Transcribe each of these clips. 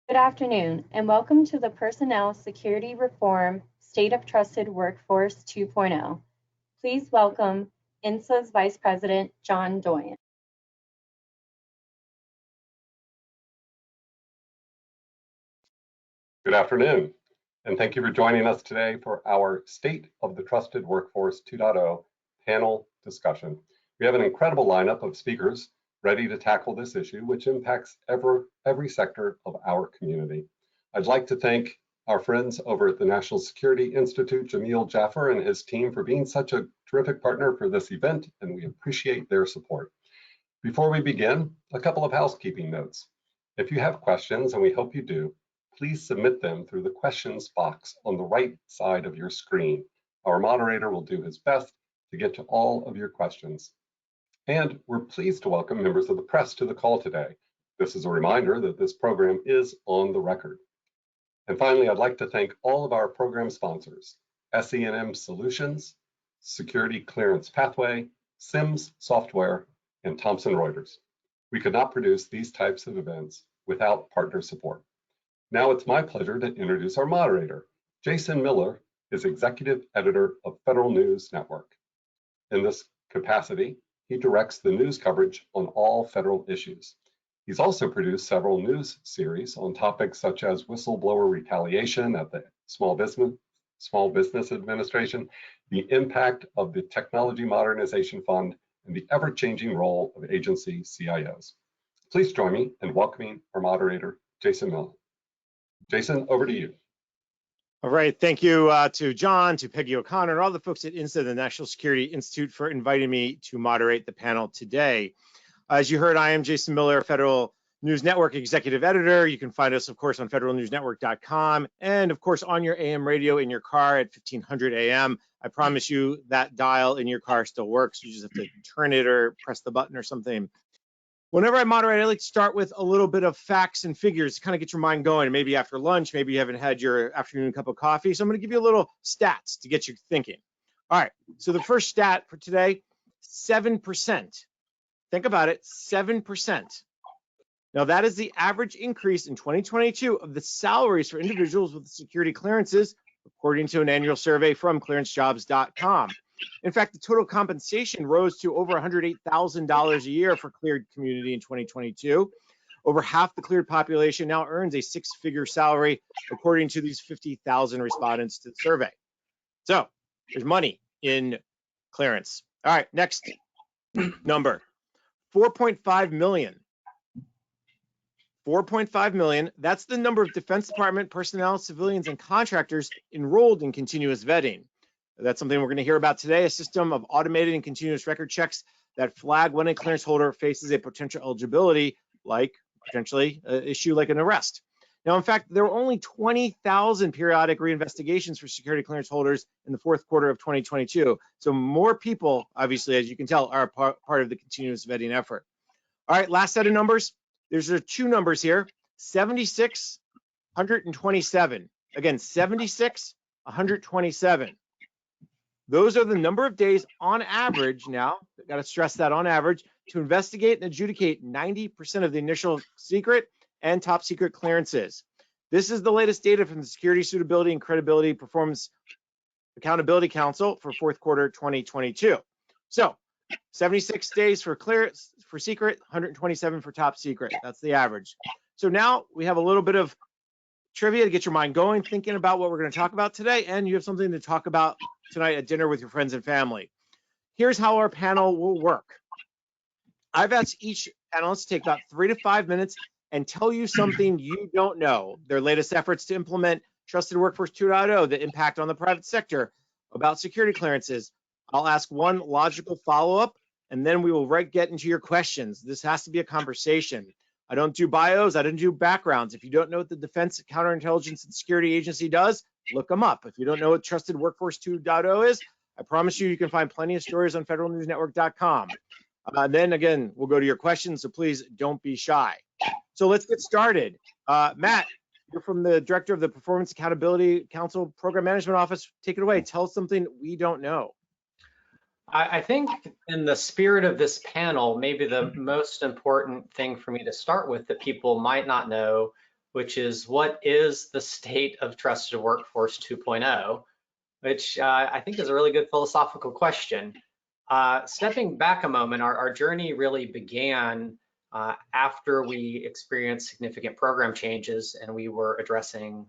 Good afternoon, and welcome to the Personnel Security Reform State of Trusted Workforce 2.0. Please welcome INSA's Vice President, John Doyen. Good afternoon, and thank you for joining us today for our State of the Trusted Workforce 2.0 panel discussion. We have an incredible lineup of speakers ready to tackle this issue, which impacts every sector of our community. I'd like to thank our friends over at the National Security Institute, Jamil Jaffer and his team, for being such a terrific partner for this event, and we appreciate their support. Before we begin, a couple of housekeeping notes. If you have questions, and we hope you do, please submit them through the questions box on the right side of your screen. Our moderator will do his best to get to all of your questions. And we're pleased to welcome members of the press to the call today. This is a reminder that this program is on the record. And finally, I'd like to thank all of our program sponsors, SE&M Solutions, Security Clearance Pathway, Sims Software, and Thomson Reuters. We could not produce these types of events without partner support. Now it's my pleasure to introduce our moderator. Jason Miller is Executive Editor of Federal News Network. In this capacity, he directs the news coverage on all federal issues. He's also produced several news series on topics such as whistleblower retaliation at the Small Business Administration, the impact of the Technology Modernization Fund, and the ever-changing role of agency CIOs. Please join me in welcoming our moderator, Jason Miller. Jason, over to you. All right, thank you to John, to Peggy O'Connor, and all the folks at INSA, the National Security Institute, for inviting me to moderate the panel today. As you heard, I am Jason Miller, Federal News Network Executive Editor. You can find us, of course, on federalnewsnetwork.com, and of course, on your AM radio in your car at 1500 AM. I promise you that dial in your car still works. You just have to turn it or press the button or something. Whenever I moderate, I like to start with a little bit of facts and figures to kind of get your mind going. Maybe after lunch, maybe you haven't had your afternoon cup of coffee. So I'm going to give you a little stats to get you thinking. All right, so the first stat for today, 7%. Think about it, 7%. Now that is the average increase in 2022 of the salaries for individuals with security clearances, according to an annual survey from clearancejobs.com. In fact, the total compensation rose to over $108,000 a year for cleared community in 2022. Over half the cleared population now earns a six-figure salary, according to these 50,000 respondents to the survey. So there's money in clearance. All right, next number, 4.5 million. 4.5 million, that's the number of Defense Department personnel, civilians, and contractors enrolled in continuous vetting. That's something we're going to hear about today, a system of automated and continuous record checks that flag when a clearance holder faces a potential eligibility, like potentially an issue like an arrest. Now, in fact, there were only 20,000 periodic reinvestigations for security clearance holders in the fourth quarter of 2022. So more people, obviously, as you can tell, are part of the continuous vetting effort. All right, last set of numbers. There's two numbers here, 76, 127. Again, 76, 127. Those are the number of days on average now, got to stress that on average, to investigate and adjudicate 90% of the initial secret and top secret clearances. This is the latest data from the Security Suitability and Credibility Performance Accountability Council for fourth quarter 2022. So 76 days for clearance for secret, 127 for top secret. That's the average. So now we have a little bit of trivia to get your mind going, thinking about what we're going to talk about today, and you have something to talk about tonight at dinner with your friends and family. Here's how our panel will work. I've asked each panelist to take about 3 to 5 minutes and tell you something you don't know, their latest efforts to implement Trusted Workforce 2.0, the impact on the private sector, about security clearances. I'll ask one logical follow-up, and then we will get into your questions. This has to be a conversation. I don't do bios, I don't do backgrounds. If you don't know what the Defense Counterintelligence and Security Agency does, look them up. If you don't know what Trusted Workforce 2.0 is, I promise you can find plenty of stories on federalnewsnetwork.com. Then again, we'll go to your questions, so please don't be shy. So let's get started. Matt, you're from the Director of the Performance Accountability Council Program Management Office. Take it away. Tell us something we don't know. I think in the spirit of this panel, maybe the most important thing for me to start with that people might not know which is what is the state of trusted workforce 2.0, which I think is a really good philosophical question. Stepping back a moment, our journey really began after we experienced significant program changes and we were addressing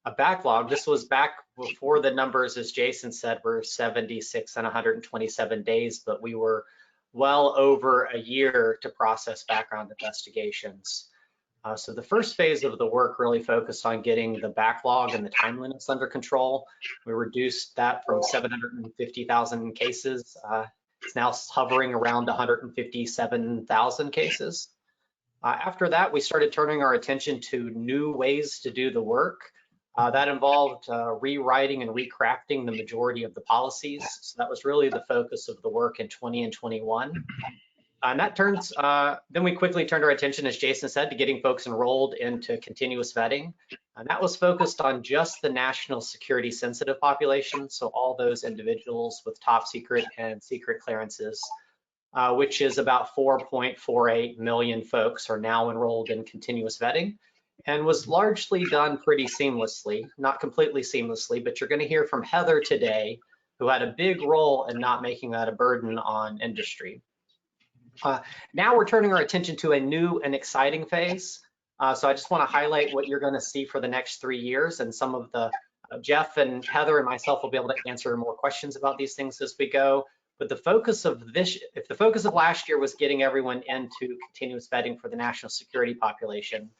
a backlog. This was back before the numbers, as Jason said, were 76 and 127 days, but we were well over a year to process background investigations. So the first phase of the work really focused on getting the backlog and the timeliness under control. We reduced that from 750,000 cases. It's now hovering around 157,000 cases. After that, we started turning our attention to new ways to do the work. That involved rewriting and recrafting the majority of the policies. So that was really the focus of the work in 20 and 21. And that turns, then we quickly turned our attention, as Jason said, to getting folks enrolled into continuous vetting. And that was focused on just the national security sensitive population. So all those individuals with top secret and secret clearances, which is about 4.48 million folks are now enrolled in continuous vetting, and was largely done pretty seamlessly, not completely seamlessly, but you're going to hear from Heather today, who had a big role in not making that a burden on industry. Now we're turning our attention to a new and exciting phase. So I just want to highlight what you're going to see for the next 3 years, and some of the Jeff and Heather and myself will be able to answer more questions about these things as we go. But the focus of this, if the focus of last year was getting everyone into continuous vetting for the national security population,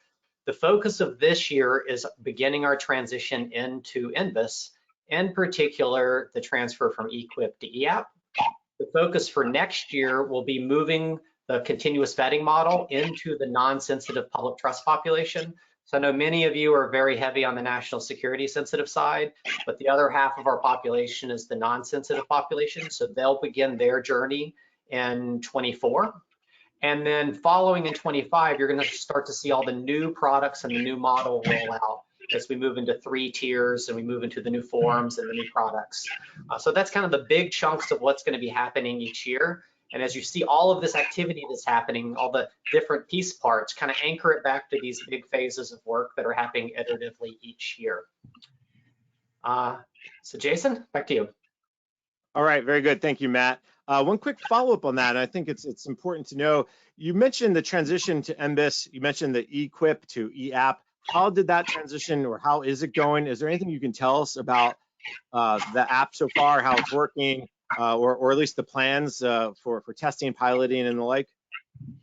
the focus of this year is beginning our transition into Enbus, in particular the transfer from EQIP to EAP. The focus for next year will be moving the continuous vetting model into the non-sensitive public trust population. So I know many of you are very heavy on the national security sensitive side, but the other half of our population is the non-sensitive population. So they'll begin their journey in 24. And then following in 25, you're going to start to see all the new products and the new model roll out as we move into 3 tiers and we move into the new forms and the new products. So that's kind of the big chunks of what's going to be happening each year. And as you see all of this activity that's happening, all the different piece parts, kind of anchor it back to these big phases of work that are happening iteratively each year. So Jason, back to you. All right, very good. Thank you, Matt. One quick follow-up on that, and I think it's important to know, you mentioned the transition to Enbus, you mentioned the EQIP to EAP. How did that transition, or how is it going? Is there anything you can tell us about the app so far, how it's working, or at least the plans for testing, piloting, and the like?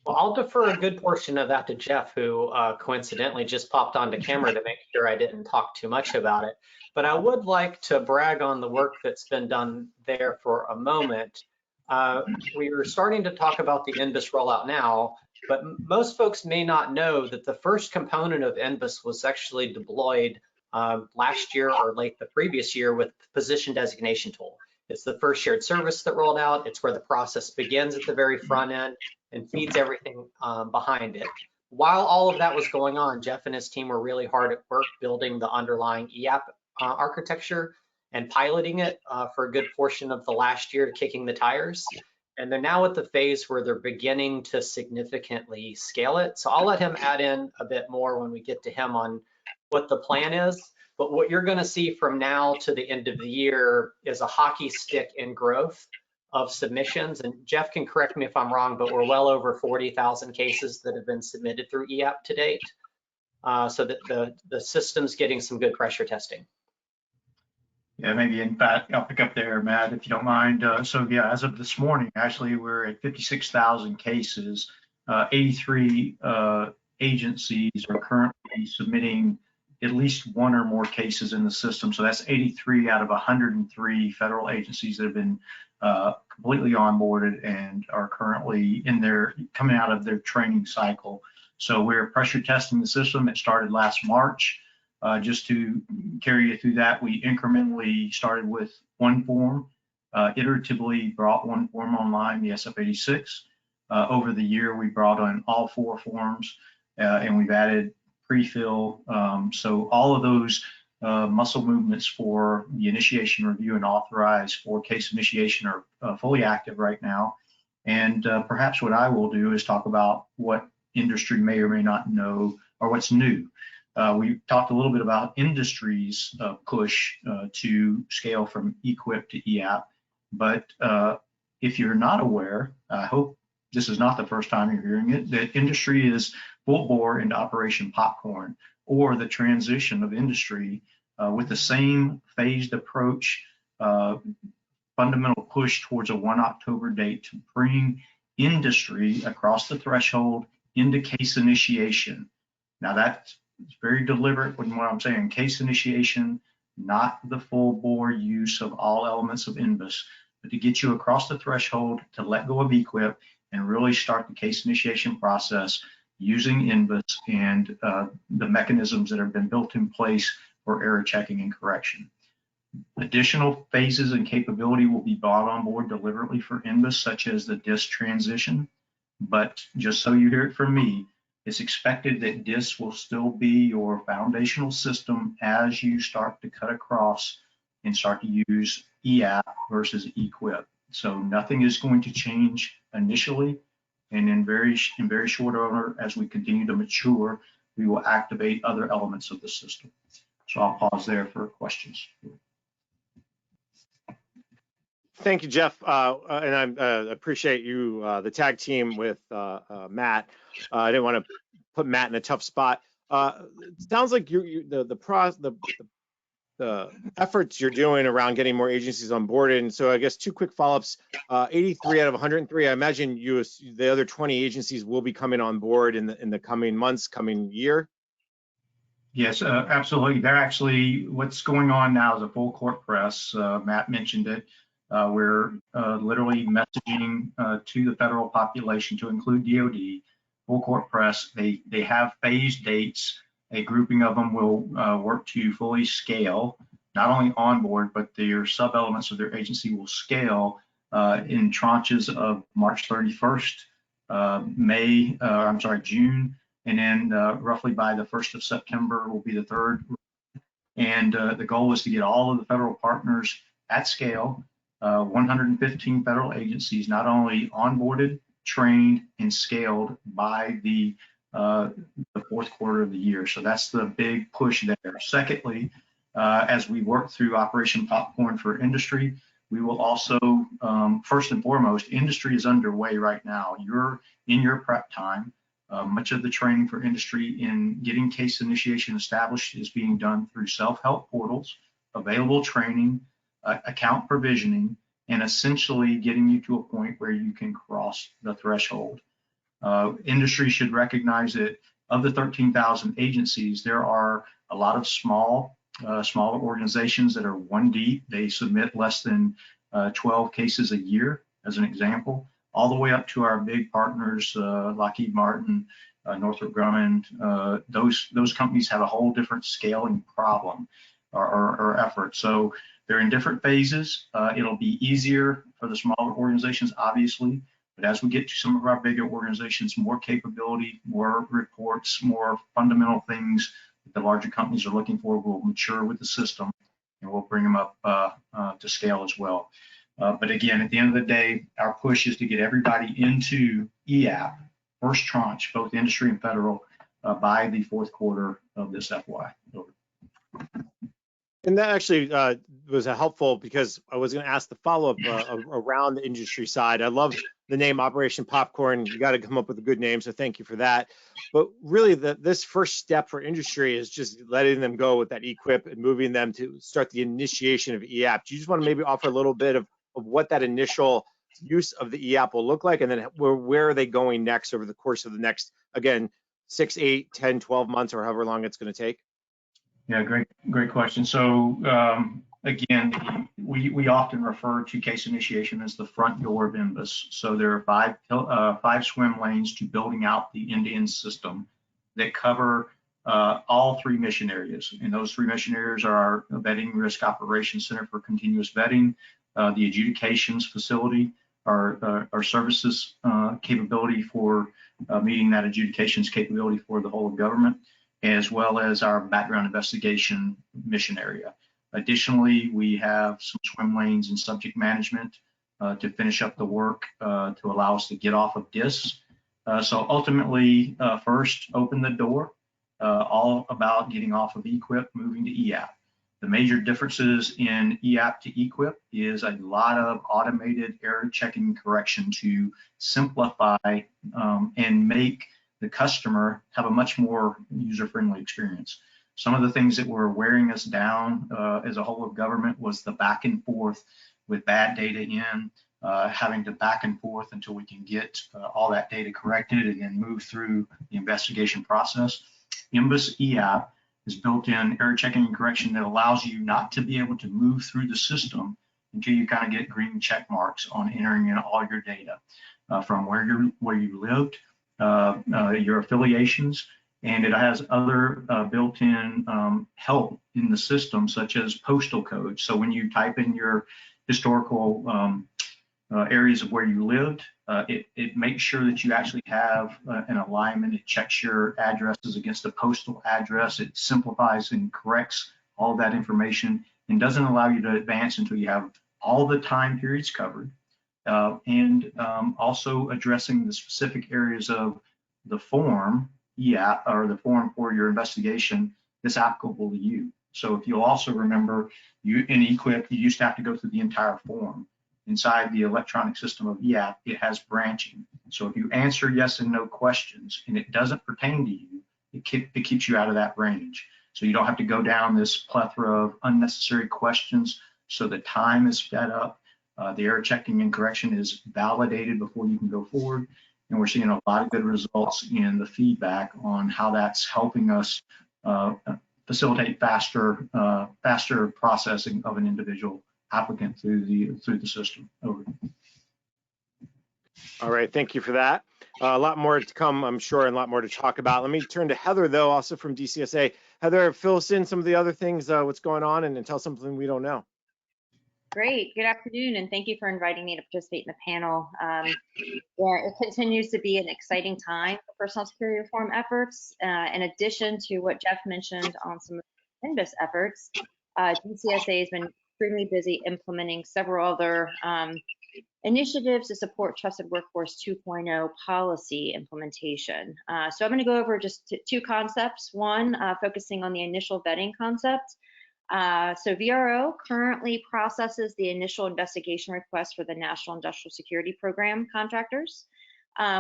Well, I'll defer a good portion of that to Jeff, who coincidentally just popped onto camera to make sure I didn't talk too much about it. But I would like to brag on the work that's been done there for a moment. We are starting to talk about the Enbus rollout now, but most folks may not know that the first component of Enbus was actually deployed last year or late the previous year with position designation tool. It's the first shared service that rolled out. It's where the process begins at the very front end and feeds everything behind it. While all of that was going on, Jeff and his team were really hard at work building the underlying EAP architecture and piloting it for a good portion of the last year to kicking the tires. And they're now at the phase where they're beginning to significantly scale it. So I'll let him add in a bit more when we get to him on what the plan is. But what you're going to see from now to the end of the year is a hockey stick in growth of submissions. And Jeff can correct me if I'm wrong, but we're well over 40,000 cases that have been submitted through EAP to date. So that the system's getting some good pressure testing. Yeah, maybe in fact, I'll pick up there, Matt, if you don't mind. So yeah, as of this morning, actually, we're at 56,000 cases. 83 agencies are currently submitting at least one or more cases in the system. So that's 83 out of 103 federal agencies that have been completely onboarded and are currently coming out of their training cycle. So we're pressure testing the system. It started last March. Just to carry you through that, we incrementally started with one form, iteratively brought one form online, the SF-86. Over the year, we brought on all 4 forms, and we've added pre-fill. So all of those muscle movements for the initiation, review, and authorize for case initiation are fully active right now. And perhaps what I will do is talk about what industry may or may not know or what's new. We talked a little bit about industry's push to scale from EQIP to EAP, but if you're not aware, I hope this is not the first time you're hearing it, that industry is full bore into Operation Popcorn, or the transition of industry with the same phased approach, fundamental push towards a 1 October date to bring industry across the threshold into case initiation. Now that's very deliberate in what I'm saying. Case initiation, not the full bore use of all elements of Enbus, but to get you across the threshold to let go of EQIP and really start the case initiation process using Enbus and the mechanisms that have been built in place for error checking and correction. Additional phases and capability will be brought on board deliberately for Enbus, such as the DIS transition. But just so you hear it from me, it's expected that DIS will still be your foundational system as you start to cut across and start to use EAP versus EQIP. So nothing is going to change initially, and in very short order, as we continue to mature, we will activate other elements of the system. So I'll pause there for questions. Thank you, Jeff, and I appreciate you, the tag team with Matt. I didn't want to put Matt in a tough spot. It sounds like the efforts you're doing around getting more agencies on board, and so I guess two quick follow-ups. 83 out of 103. I imagine the other 20 agencies will be coming on board in the coming months, coming year. Yes, absolutely. They're actually, what's going on now is a full court press. Matt mentioned it. We're literally messaging to the federal population to include DoD, full court press. They have phased dates. A grouping of them will work to fully scale, not only onboard, but their sub-elements of their agency will scale in tranches of March 31st, June, and then roughly by the 1st of September will be the third. And the goal is to get all of the federal partners at scale, 115 federal agencies, not only onboarded, trained, and scaled by the fourth quarter of the year. So that's the big push there. Secondly, as we work through Operation Popcorn for industry, we will also, first and foremost, industry is underway right now. You're in your prep time. Much of the training for industry in getting case initiation established is being done through self-help portals, available training, account provisioning, and essentially getting you to a point where you can cross the threshold. Industry should recognize that of the 13,000 agencies, there are a lot of smaller organizations that are one deep. They submit less than 12 cases a year, as an example, all the way up to our big partners, Lockheed Martin, Northrop Grumman. Those companies have a whole different scaling problem or effort. So they're in different phases. It'll be easier for the smaller organizations, obviously, but as we get to some of our bigger organizations, more capability, more reports, more fundamental things that the larger companies are looking for will mature with the system, and we'll bring them up to scale as well. But again, at the end of the day, our push is to get everybody into EAP, first tranche, both industry and federal, by the fourth quarter of this FY. Over. And that actually was helpful, because I was going to ask the follow-up around the industry side. I love the name Operation Popcorn. You got to come up with a good name, so thank you for that. But really, this first step for industry is just letting them go with that EQIP and moving them to start the initiation of EAP. Do you just want to maybe offer a little bit of what that initial use of the EAP will look like, and then where are they going next over the course of the next, again, 6, 8, 10, 12 months, or however long it's going to take? Yeah, great question. So again, we often refer to case initiation as the front door of Enbus. So there are five swim lanes to building out the end-to-end system that cover all three mission areas. And those three mission areas are our Vetting Risk Operations Center for Continuous Vetting, the adjudications facility, our services capability for meeting that adjudications capability for the whole of government, as well as our background investigation mission area. Additionally, we have some swim lanes in subject management to finish up the work to allow us to get off of DIS. So ultimately, first, open the door all about getting off of EQIP, moving to EAP. The major differences in EAP to EQIP is a lot of automated error checking and correction to simplify and make the customer have a much more user-friendly experience. Some of the things that were wearing us down as a whole of government was the back and forth with bad data in, having to back and forth until we can get all that data corrected and then move through the investigation process. Enbus EAP is built-in error checking and correction that allows you not to be able to move through the system until you kind of get green check marks on entering in all your data from where you lived, your affiliations, and it has other built-in help in the system, such as postal codes. So when you type in your historical areas of where you lived, it makes sure that you actually have an alignment. It checks your addresses against a postal address. It simplifies and corrects all that information and doesn't allow you to advance until you have all the time periods covered. And also addressing the specific areas of the form, or the form for your investigation that's applicable to you. So if you'll also remember, in EQIP, you used to have to go through the entire form. Inside the electronic system of EAP, it has branching. So if you answer yes and no questions and it doesn't pertain to you, it keeps you out of that range. So you don't have to go down this plethora of unnecessary questions. So the time is sped up. The error checking and correction is validated before you can go forward. And we're seeing a lot of good results in the feedback on how that's helping us facilitate faster processing of an individual applicant through the system. Over. All right, thank you for that. A lot more to come, I'm sure, and a lot more to talk about. Let me turn to Heather, though, also from DCSA. Heather, fill us in some of the other things, what's going on, and tell something we don't know. Great. Good afternoon, and thank you for inviting me to participate in the panel. It continues to be an exciting time for personnel security reform efforts. In addition to what Jeff mentioned on some of the Enbus efforts, DCSA has been extremely busy implementing several other initiatives to support Trusted Workforce 2.0 policy implementation. So I'm going to go over just two concepts. One, focusing on the initial vetting concept. So VRO currently processes the initial investigation request for the National Industrial Security Program contractors.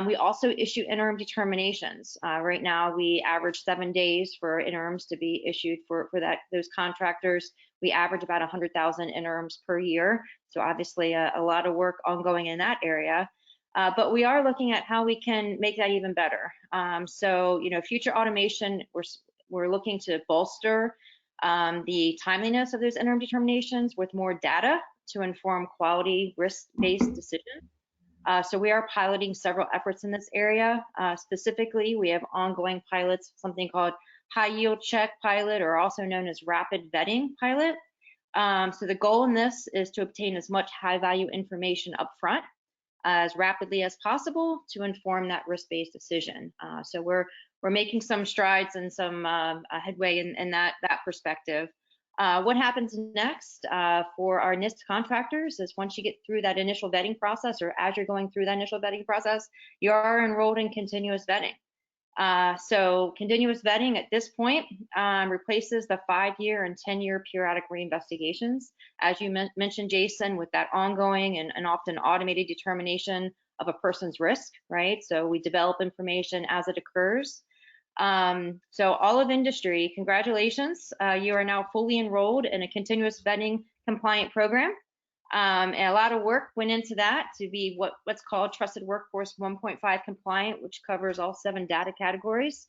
We also issue interim determinations. Right now, we average 7 days for interims to be issued for those contractors. We average about 100,000 interims per year. So obviously a lot of work ongoing in that area. But we are looking at how we can make that even better. So, future automation, we're looking to bolster the timeliness of those interim determinations with more data to inform quality risk-based decisions. So we are piloting several efforts in this area. Specifically, we have ongoing pilots, something called high yield check pilot, or also known as rapid vetting pilot. So the goal in this is to obtain as much high value information upfront as rapidly as possible to inform that risk-based decision. So we're making some strides and some headway in that perspective. What happens next for our NIST contractors is once you get through that initial vetting process, or as you're going through that initial vetting process, you are enrolled in continuous vetting. So continuous vetting at this point replaces the 5-year and 10-year periodic reinvestigations. As you mentioned, Jason, with that ongoing and often automated determination of a person's risk, right? So we develop information as it occurs. So all of industry, congratulations. You are now fully enrolled in a continuous vetting compliant program. And a lot of work went into that to be what's called Trusted Workforce 1.5 compliant, which covers all 7 data categories.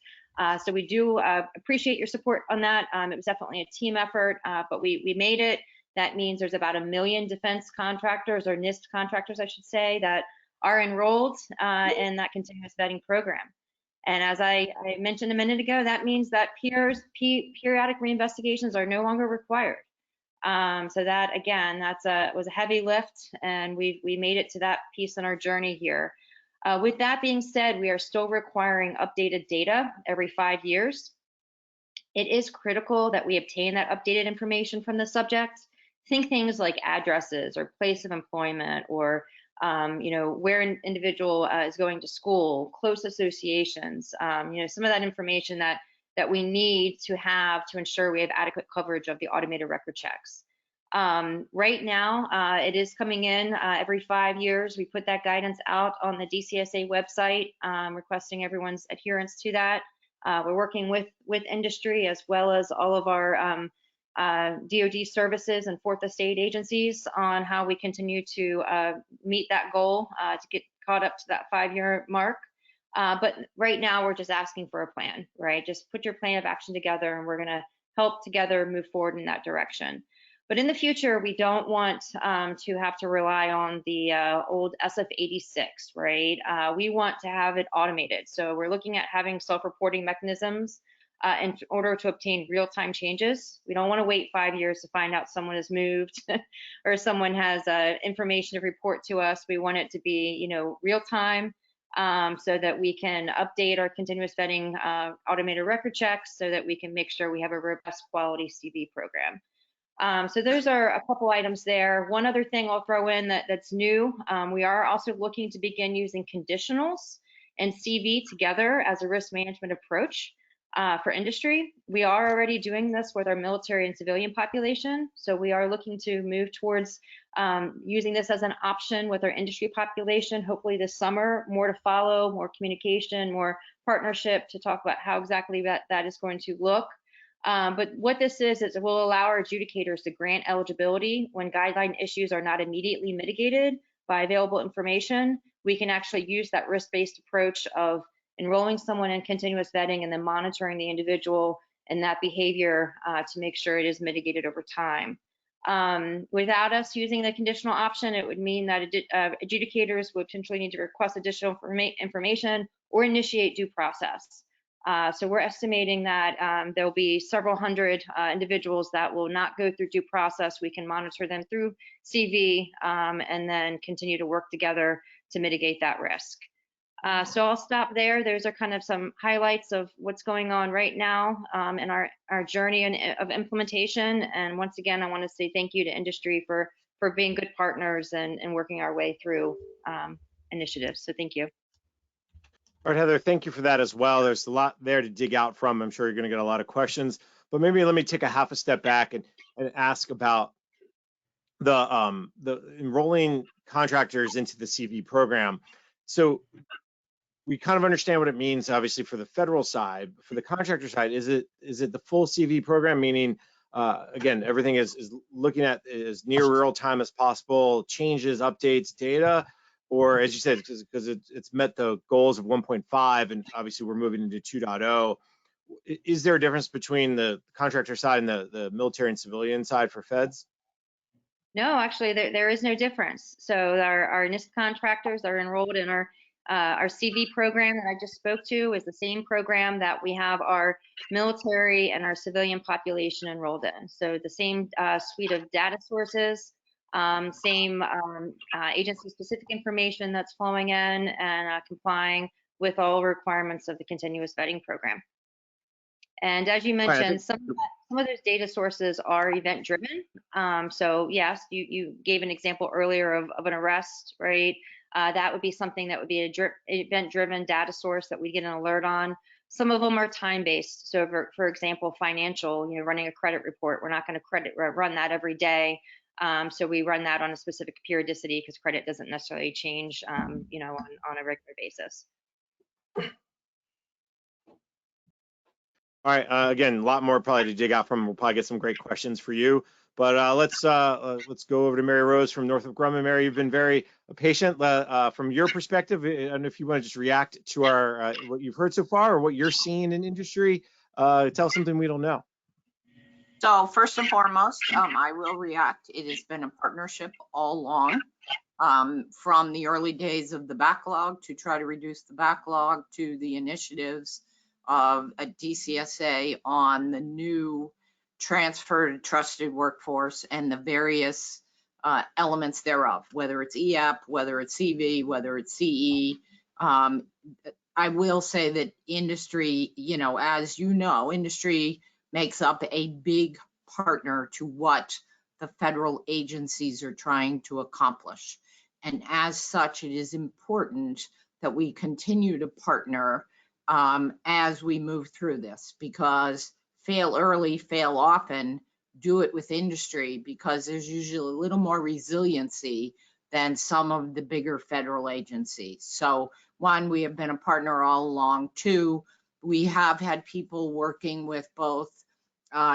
So we do appreciate your support on that. It was definitely a team effort, but we made it. That means there's about 1 million defense contractors, or NIST contractors, I should say, that are enrolled in that continuous vetting program. And as I mentioned a minute ago, that means that periodic reinvestigations are no longer required. So that, again, was a heavy lift, and we made it to that piece in our journey here. With that being said, we are still requiring updated data every 5 years. It is critical that we obtain that updated information from the subject. Think things like addresses or place of employment, or where an individual is going to school, close associations, some of that information that that we need to have to ensure we have adequate coverage of the automated record checks. Right now, it is coming in every 5 years. We put that guidance out on the DCSA website, requesting everyone's adherence to that. We're working with industry as well as all of our DoD services and fourth estate agencies on how we continue to meet that goal to get caught up to that 5-year mark. But right now, we're just asking for a plan, right? Just put your plan of action together, and we're going to help together move forward in that direction. But in the future, we don't want to have to rely on the old SF-86, right? We want to have it automated. So we're looking at having self-reporting mechanisms in order to obtain real-time changes. We don't want to wait 5 years to find out someone has moved or someone has information to report to us. We want it to be, real-time so that we can update our continuous vetting automated record checks so that we can make sure we have a robust quality CV program. So those are a couple items there. One other thing I'll throw in that's new, we are also looking to begin using conditionals and CV together as a risk management approach for industry. We are already doing this with our military and civilian population. So we are looking to move towards using this as an option with our industry population, hopefully this summer. More to follow, more communication, more partnership to talk about how exactly that is going to look. But what this is it will allow our adjudicators to grant eligibility when guideline issues are not immediately mitigated by available information. We can actually use that risk-based approach of enrolling someone in continuous vetting and then monitoring the individual and that behavior to make sure it is mitigated over time. Without us using the conditional option, it would mean that adjudicators would potentially need to request additional information or initiate due process. So we're estimating that there'll be several hundred individuals that will not go through due process. We can monitor them through CV and then continue to work together to mitigate that risk. So I'll stop there. Those are kind of some highlights of what's going on right now in our journey of implementation. And once again, I want to say thank you to industry for being good partners and working our way through initiatives. So thank you. All right, Heather, thank you for that as well. There's a lot there to dig out from. I'm sure you're going to get a lot of questions, but maybe let me take a half a step back and ask about the enrolling contractors into the CV program. So we kind of understand what it means, obviously, for the federal side. For the contractor side, is it the full CV program, meaning, again, everything is looking at as near real time as possible, changes, updates, data? Or as you said, because it's met the goals of 1.5 and obviously we're moving into 2.0, is there a difference between the contractor side and the military and civilian side for feds? No, actually, there is no difference. So our NIST contractors are enrolled in our CV program that I just spoke to is the same program that we have our military and our civilian population enrolled in. So the same suite of data sources, same agency-specific information that's flowing in and complying with all requirements of the continuous vetting program. And as you mentioned, some of those data sources are event-driven. So yes, you gave an example earlier of an arrest, right? That would be something that would be an event-driven data source that we get an alert on. Some of them are time-based. So for example, financial, running a credit report, we're not going to run that every day. So we run that on a specific periodicity because credit doesn't necessarily change, on a regular basis. All right, again, a lot more probably to dig out from. We'll probably get some great questions for you. But let's go over to Mary Rose from Northrop Grumman. Mary, you've been very patient. From your perspective, I don't know if you want to just react to our what you've heard so far or what you're seeing in industry. Tell us something we don't know. So first and foremost, I will react. It has been a partnership all along, from the early days of the backlog to try to reduce the backlog to the initiatives of a DCSA on the new transferred trusted workforce and the various elements thereof, whether it's EAP, whether it's CV, whether it's CE. I will say that industry, as you know, industry makes up a big partner to what the federal agencies are trying to accomplish. And as such, it is important that we continue to partner as we move through this, because fail early, fail often, do it with industry, because there's usually a little more resiliency than some of the bigger federal agencies. So one, we have been a partner all along. Two, we have had people working with both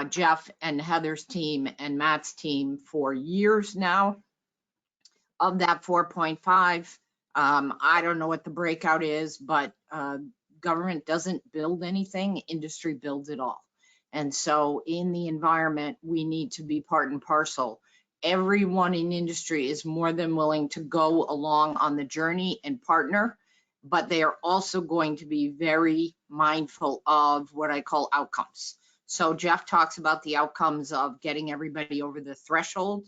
Jeff and Heather's team and Matt's team for years now. Of that 4.5, I don't know what the breakout is, but government doesn't build anything, industry builds it all. And so in the environment, we need to be part and parcel. Everyone in industry is more than willing to go along on the journey and partner, but they are also going to be very mindful of what I call outcomes. So Jeff talks about the outcomes of getting everybody over the threshold.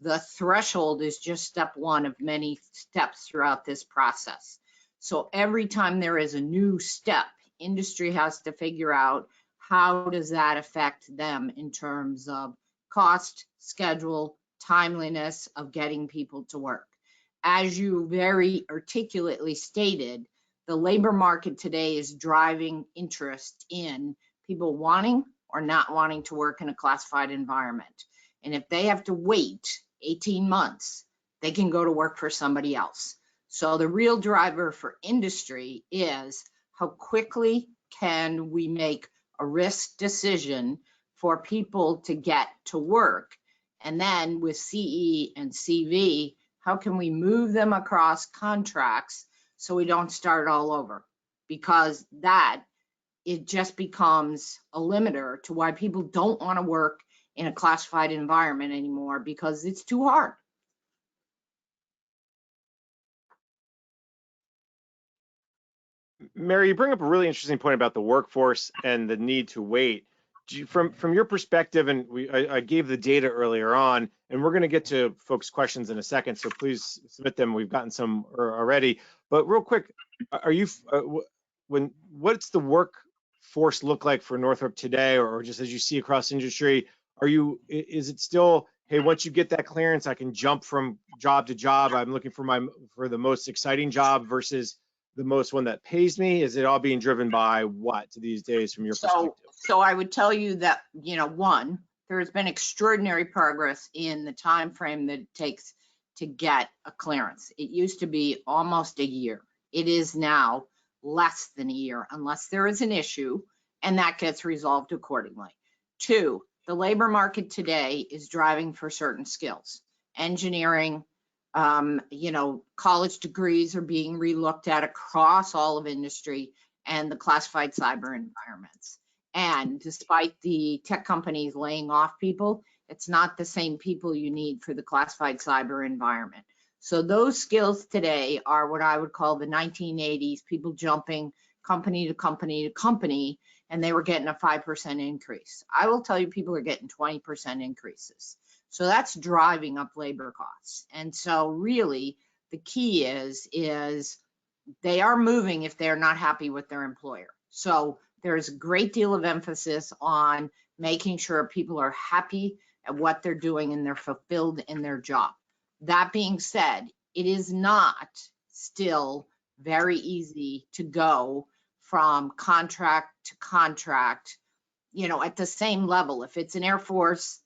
The threshold is just step one of many steps throughout this process. So every time there is a new step, industry has to figure out how does that affect them in terms of cost, schedule, timeliness of getting people to work. As you very articulately stated, the labor market today is driving interest in people wanting or not wanting to work in a classified environment. And if they have to wait 18 months, they can go to work for somebody else. So the real driver for industry is how quickly can we make a risk decision for people to get to work. And then with CE and CV, how can we move them across contracts so we don't start all over? Because that, it just becomes a limiter to why people don't want to work in a classified environment anymore, because it's too hard. Mary, you bring up a really interesting point about the workforce and the need to wait. From your perspective, and I gave the data earlier on, and we're going to get to folks' questions in a second, so please submit them. We've gotten some already. But real quick, are you what's the workforce look like for Northrop today, or just as you see across industry? Is it still, hey, once you get that clearance, I can jump from job to job? I'm looking for the most exciting job versus the most one that pays me? Is it all being driven by what these days from your perspective? So I would tell you that, one, there has been extraordinary progress in the time frame that it takes to get a clearance. It used to be almost a year. It is now less than a year, unless there is an issue, and that gets resolved accordingly. Two, the labor market today is driving for certain skills. Engineering, college degrees are being relooked at across all of industry and the classified cyber environments. And despite the tech companies laying off people, it's not the same people you need for the classified cyber environment. So those skills today are what I would call the 1980s, people jumping company to company to company, and they were getting a 5% increase. I will tell you, people are getting 20% increases. So that's driving up labor costs. And so really the key is they are moving if they're not happy with their employer. So there's a great deal of emphasis on making sure people are happy at what they're doing and they're fulfilled in their job. That being said, it is not still very easy to go from contract to contract, at the same level. If it's an Air Force,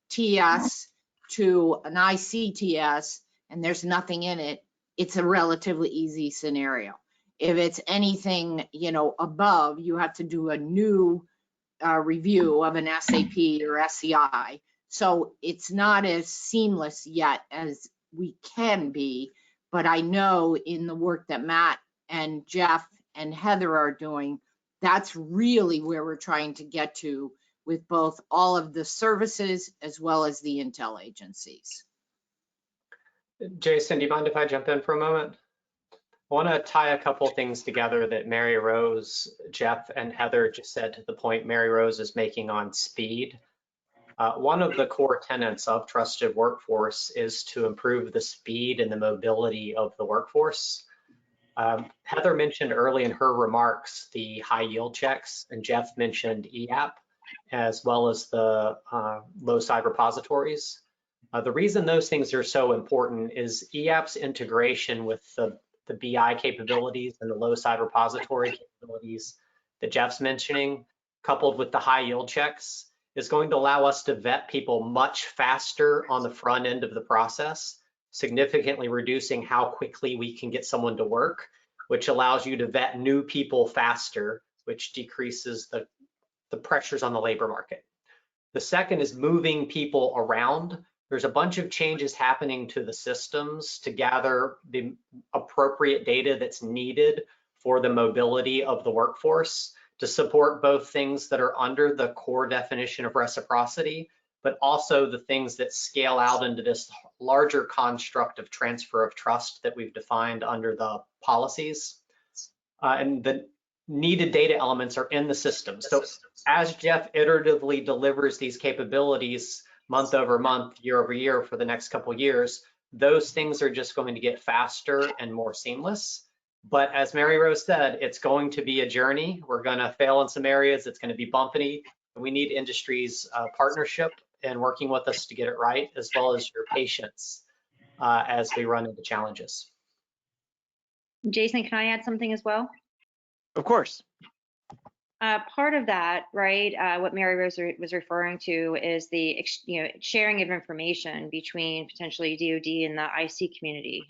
TS to an ICTS and there's nothing in it, it's a relatively easy scenario. If it's anything, above, you have to do a new review of an SAP or SCI. So it's not as seamless yet as we can be, but I know in the work that Matt and Jeff and Heather are doing, that's really where we're trying to get to with both all of the services as well as the intel agencies. Jason, do you mind if I jump in for a moment? I want to tie a couple things together that Mary Rose, Jeff, and Heather just said to the point Mary Rose is making on speed. One of the core tenets of Trusted Workforce is to improve the speed and the mobility of the workforce. Heather mentioned early in her remarks the high yield checks, and Jeff mentioned EAP, as well as the low cyber repositories. The reason those things are so important is EAP's integration with the the BI capabilities and the low side repository capabilities that Jeff's mentioning, coupled with the high yield checks, is going to allow us to vet people much faster on the front end of the process, significantly reducing how quickly we can get someone to work, which allows you to vet new people faster, which decreases the pressures on the labor market. The second is moving people around. There's a bunch of changes happening to the systems to gather the appropriate data that's needed for the mobility of the workforce to support both things that are under the core definition of reciprocity, but also the things that scale out into this larger construct of transfer of trust that we've defined under the policies. And the needed data elements are in the system. So as Jeff iteratively delivers these capabilities month over month, year over year for the next couple of years, those things are just going to get faster and more seamless. But as Mary Rose said, it's going to be a journey. We're going to fail in some areas. It's going to be bumpy. And we need industry's partnership and working with us to get it right, as well as your patience as we run into challenges. Jason, can I add something as well? Of course. Part of that, right, what Mary Rose was referring to is the sharing of information between potentially DoD and the IC community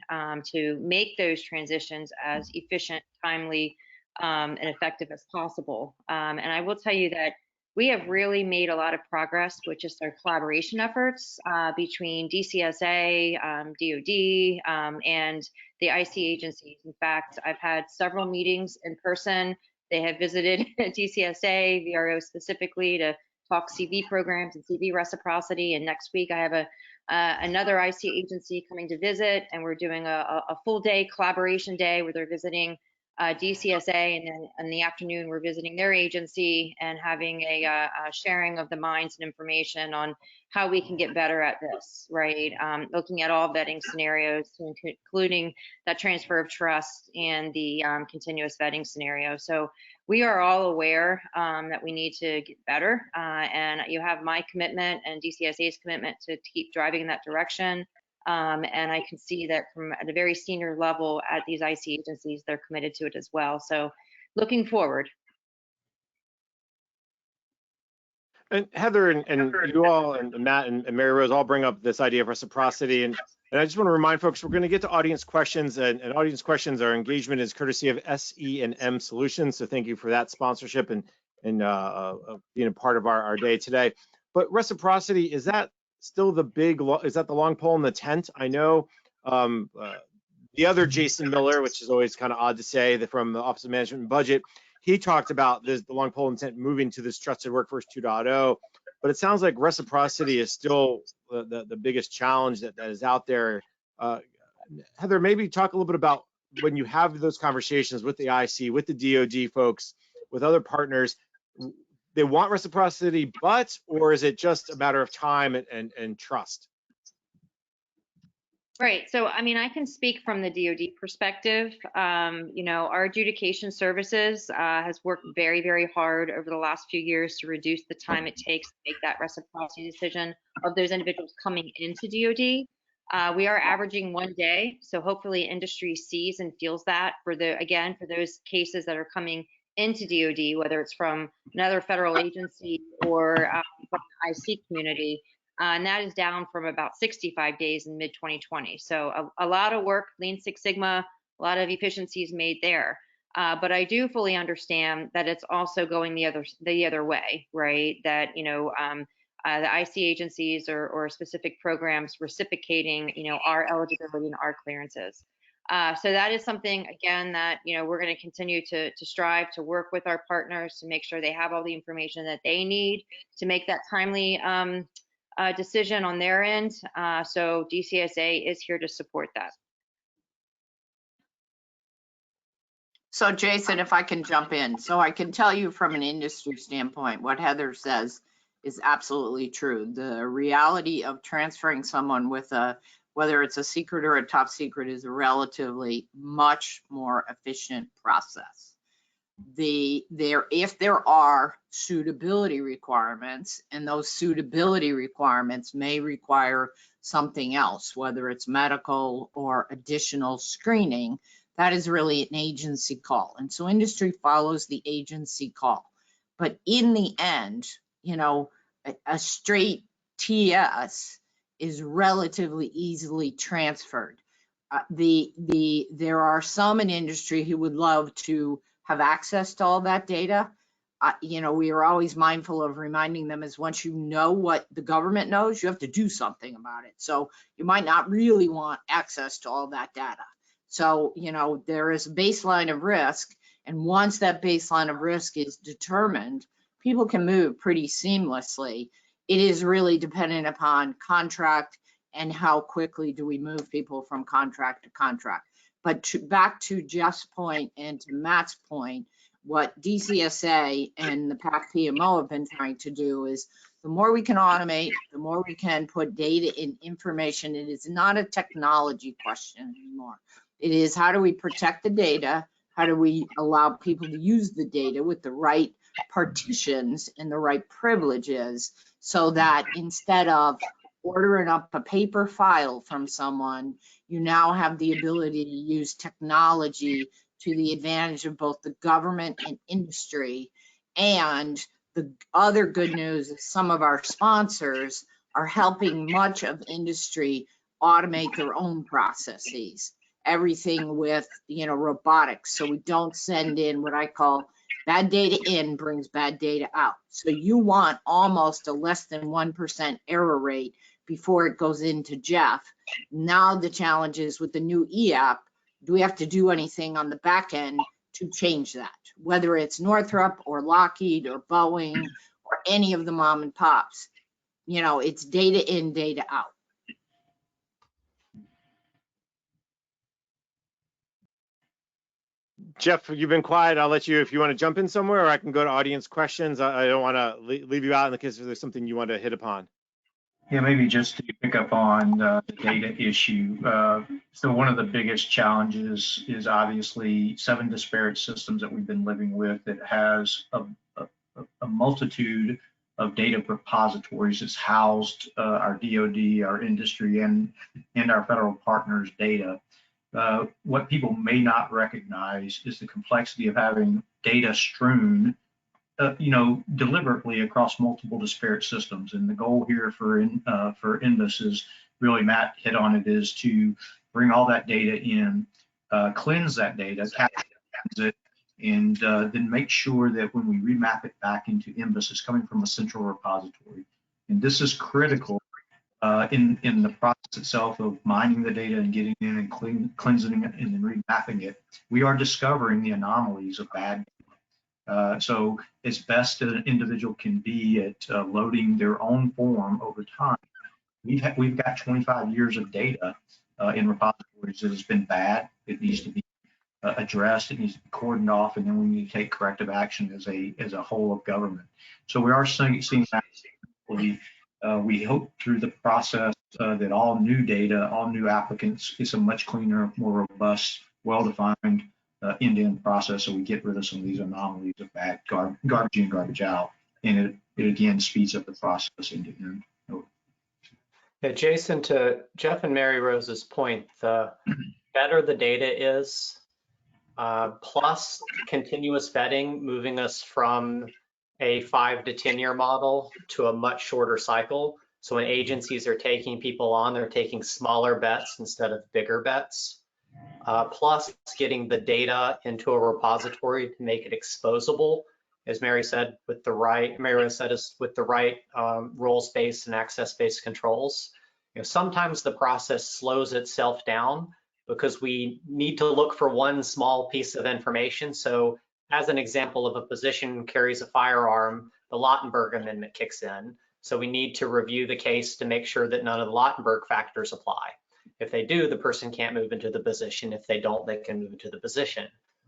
to make those transitions as efficient, timely, and effective as possible. And I will tell you that we have really made a lot of progress with just our collaboration efforts between DCSA, DoD, and the IC agencies. In fact, I've had several meetings in person. They have visited DCSA, VRO specifically, to talk CV programs and CV reciprocity. And next week, I have another IC agency coming to visit, and we're doing a full day collaboration day where they're visiting DCSA, and then in the afternoon, we're visiting their agency and having a sharing of the minds and information on how we can get better at this, right? Looking at all vetting scenarios, including that transfer of trust and the continuous vetting scenario. So we are all aware that we need to get better, and you have my commitment and DCSA's commitment to keep driving in that direction. And I can see that from at a very senior level at these IC agencies, they're committed to it as well. So looking forward. And Heather and you all and Matt and Mary Rose all bring up this idea of reciprocity. And I just want to remind folks, we're going to get to audience questions, and audience questions, our engagement is courtesy of SE&M Solutions. So thank you for that sponsorship and being a part of our day today. But reciprocity, is that still the is that the long pole in the tent? I know the other Jason Miller, which is always kind of odd to say, that from the Office of Management and Budget, he talked about the long pole in the tent moving to this Trusted Workforce 2.0, but it sounds like reciprocity is still the biggest challenge that is out there. Heather, maybe talk a little bit about when you have those conversations with the IC, with the DoD folks, with other partners. They want reciprocity, or is it just a matter of time and trust? Right. So, I mean, I can speak from the DoD perspective. Our adjudication services has worked very, very hard over the last few years to reduce the time it takes to make that reciprocity decision of those individuals coming into DoD. We are averaging 1 day. So hopefully industry sees and feels that for those cases that are coming into DoD, whether it's from another federal agency or from the IC community. And that is down from about 65 days in mid-2020. So a lot of work, Lean Six Sigma, a lot of efficiencies made there. But I do fully understand that it's also going the other way, right? That the IC agencies or specific programs reciprocating our eligibility and our clearances. So that is something, again, that we're going to continue to strive to work with our partners to make sure they have all the information that they need to make that timely decision on their end. So DCSA is here to support that. So Jason, if I can jump in. So I can tell you from an industry standpoint, what Heather says is absolutely true. The reality of transferring someone with whether it's a secret or a top secret, is a relatively much more efficient process. If there are suitability requirements, and those suitability requirements may require something else, whether it's medical or additional screening, that is really an agency call. And so industry follows the agency call. But in the end, you know, a straight TS is relatively easily transferred. There are some in industry who would love to have access to all that data. You know, we are always mindful of reminding them is once you know what the government knows, you have to do something about it. So you might not really want access to all that data. So, you know, there is a baseline of risk. And once that baseline of risk is determined, people can move pretty seamlessly. It is really dependent upon contract and how quickly do we move people from contract to contract. But back to Jeff's point and to Matt's point, what DCSA and the PAC PMO have been trying to do is the more we can automate, the more we can put data in information. It is not a technology question anymore. It is how do we protect the data? How do we allow people to use the data with the right partitions and the right privileges so that instead of ordering up a paper file from someone, you now have the ability to use technology to the advantage of both the government and industry. And the other good news is some of our sponsors are helping much of industry automate their own processes. Everything with, you know, robotics. So we don't send in what I call bad data in brings bad data out. So you want almost a less than 1% error rate before it goes into Jeff. Now the challenge is with the new EAP, do we have to do anything on the back end to change that? Whether it's Northrop or Lockheed or Boeing or any of the mom and pops, you know, it's data in, data out. Jeff, you've been quiet. I'll let you, if you want to jump in somewhere, or I can go to audience questions. I don't want to leave you out in the case if there's something you want to hit upon. Yeah, maybe just to pick up on the data issue. So one of the biggest challenges is obviously 7 disparate systems that we've been living with that has a multitude of data repositories that's housed our DoD, our industry, and our federal partners' data. What people may not recognize is the complexity of having data strewn you know, deliberately across multiple disparate systems. And the goal here for Enbus is really, Matt hit on it, is to bring all that data in, cleanse that data, capture it, and then make sure that when we remap it back into Enbus, it's coming from a central repository. And this is critical in the process itself of mining the data and getting in and cleansing it and then remapping it. We are discovering the anomalies of bad data. So as best an individual can be at loading their own form over time, we've got 25 years of data in repositories that has been bad. It needs to be addressed. It needs to be cordoned off, and then we need to take corrective action as a whole of government. So we are seeing that. We hope through the process that all new data, all new applicants, is a much cleaner, more robust, well-defined end-to-end process, so we get rid of some of these anomalies of bad garbage in, garbage out, and it again speeds up the process end-to-end. Yeah, Jason, to Jeff and Mary Rose's point, the better the data is, plus continuous vetting, moving us from a 5 to 10 year model to a much shorter cycle. So when agencies are taking people on, they're taking smaller bets instead of bigger bets. Plus getting the data into a repository to make it exposable, as Mary said, with the right, roles-based and access-based controls. You know, sometimes the process slows itself down because we need to look for one small piece of information. So as an example, of a position carries a firearm, the Lautenberg Amendment kicks in. So we need to review the case to make sure that none of the Lautenberg factors apply. If they do, the person can't move into the position. If they don't, they can move into the position.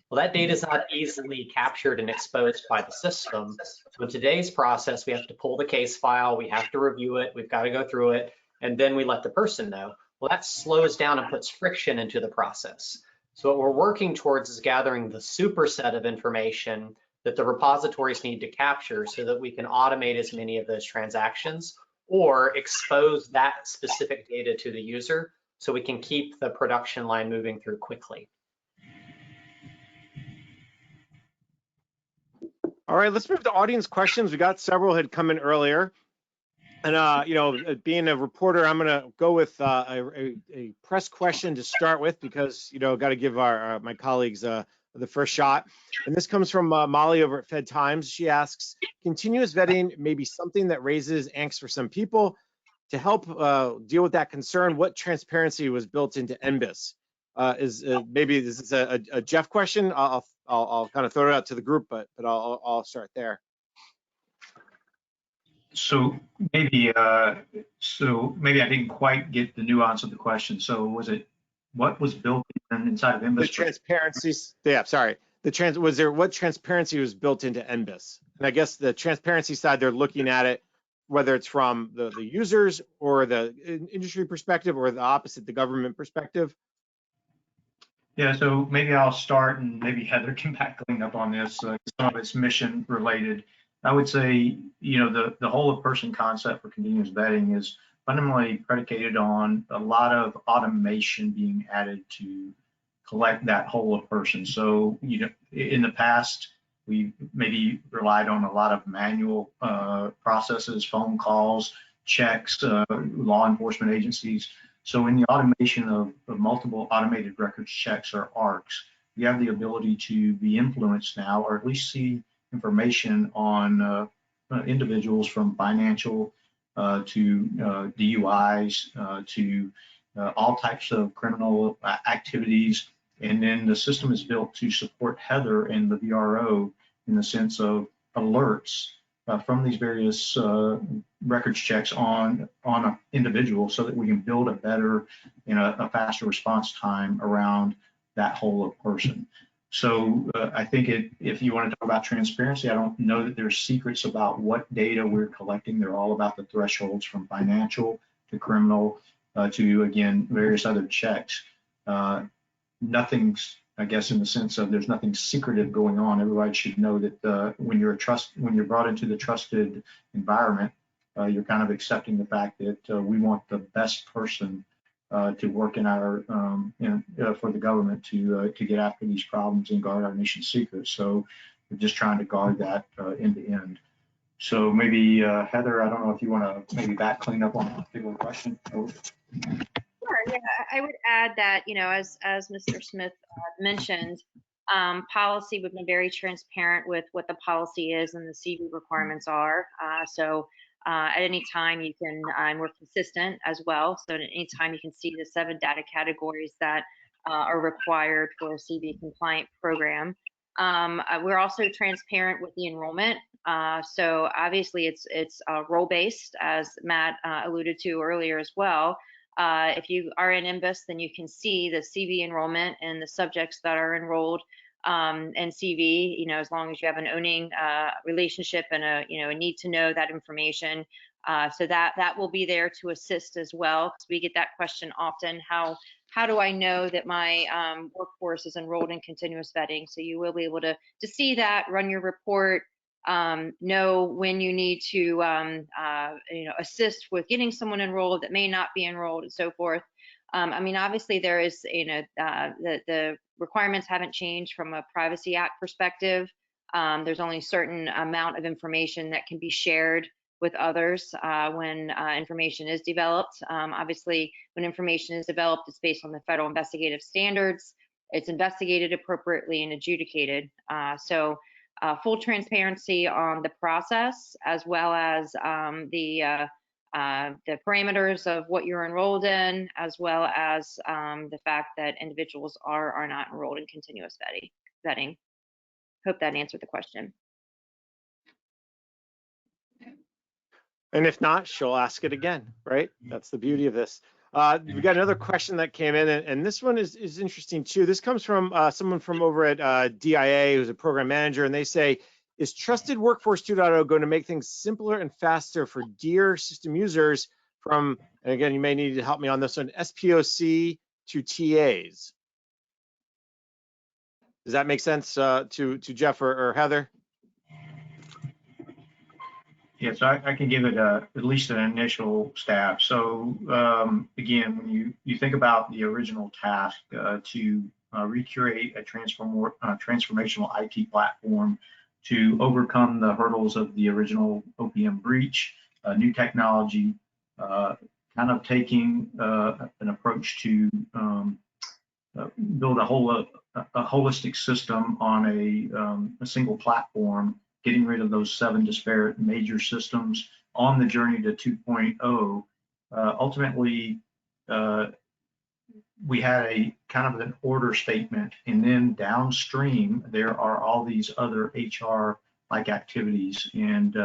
Well, that data is not easily captured and exposed by the system. So in today's process, we have to pull the case file, we have to review it, we've got to go through it, and then we let the person know. Well, that slows down and puts friction into the process. So what we're working towards is gathering the superset of information that the repositories need to capture so that we can automate as many of those transactions or expose that specific data to the user so we can keep the production line moving through quickly. All right, let's move to audience questions. We got several had come in earlier. And, you know, being a reporter, I'm going to go with a press question to start with because, you know, got to give my colleagues the first shot. And this comes from Molly over at Fed Times. She asks, continuous vetting may be something that raises angst for some people. To help deal with that concern, what transparency was built into Enbus? Maybe this is a Jeff question. I'll kind of throw it out to the group, but I'll start there. So maybe I didn't quite get the nuance of the question. So was it what was built inside of Enbus? The transparencies. Yeah, sorry. What transparency was built into Enbus? And I guess the transparency side, they're looking at it, whether it's from the users or the industry perspective or the opposite, the government perspective. Yeah, so maybe I'll start and maybe Heather can back clean up on this. Some of it's mission related. I would say, you know, the whole of person concept for continuous vetting is fundamentally predicated on a lot of automation being added to collect that whole of person. So, you know, in the past, we maybe relied on a lot of manual processes, phone calls, checks, law enforcement agencies. So in the automation of multiple automated records checks or ARCs, we have the ability to be influenced now, or at least see information on individuals from financial to DUIs to all types of criminal activities. And then the system is built to support Heather and the VRO in the sense of alerts from these various records checks on an individual so that we can build a better, you know, a faster response time around that whole of person. So I think if you want to talk about transparency, I don't know that there's secrets about what data we're collecting. They're all about the thresholds from financial to criminal to, again, various other checks. Nothing's, I guess, in the sense of there's nothing secretive going on. Everybody should know that when you're brought into the trusted environment, you're kind of accepting the fact that we want the best person to work in our for the government to get after these problems and guard our nation's secrets. So we're just trying to guard that end to end. So maybe Heather, I don't know if you want to maybe back clean up on a particular question. Sure, yeah, I would add that, you know, as Mr. Smith mentioned, policy, we've been very transparent with what the policy is and the CV requirements are. So at any time you can, we're consistent as well. So at any time you can see the 7 data categories that are required for a CV compliant program. We're also transparent with the enrollment. So obviously it's role based, as Matt alluded to earlier as well. If you are in Enbus, then you can see the CV enrollment and the subjects that are enrolled and CV, you know, as long as you have an owning relationship and a need to know that information. So that will be there to assist as well, because we get that question often, how do I know that my workforce is enrolled in continuous vetting? So you will be able to see that, run your report, know when you need to assist with getting someone enrolled that may not be enrolled and so forth. I mean, obviously there is, the requirements haven't changed from a Privacy Act perspective. There's only a certain amount of information that can be shared with others when information is developed. Obviously, when information is developed, it's based on the federal investigative standards. It's investigated appropriately and adjudicated. So full transparency on the process, as well as the parameters of what you're enrolled in, as well as the fact that individuals are not enrolled in continuous vetting. Hope that answered the question. And if not, she'll ask it again, right? That's the beauty of this. We got another question that came in, and this one is interesting too. This comes from someone from over at DIA, who's a program manager, and they say, is Trusted Workforce 2.0 going to make things simpler and faster for DEAR system users from, and again, you may need to help me on this one, SPOC to TAs? Does that make sense to Jeff or Heather? Yeah, so I can give it at least an initial stab. So again, when you think about the original task to recreate a transformational IT platform to overcome the hurdles of the original OPM breach, new technology, kind of taking an approach to build a holistic system on a single platform, getting rid of those 7 disparate major systems on the journey to 2.0. Ultimately, we had a kind of an order statement, and then downstream there are all these other HR like activities. And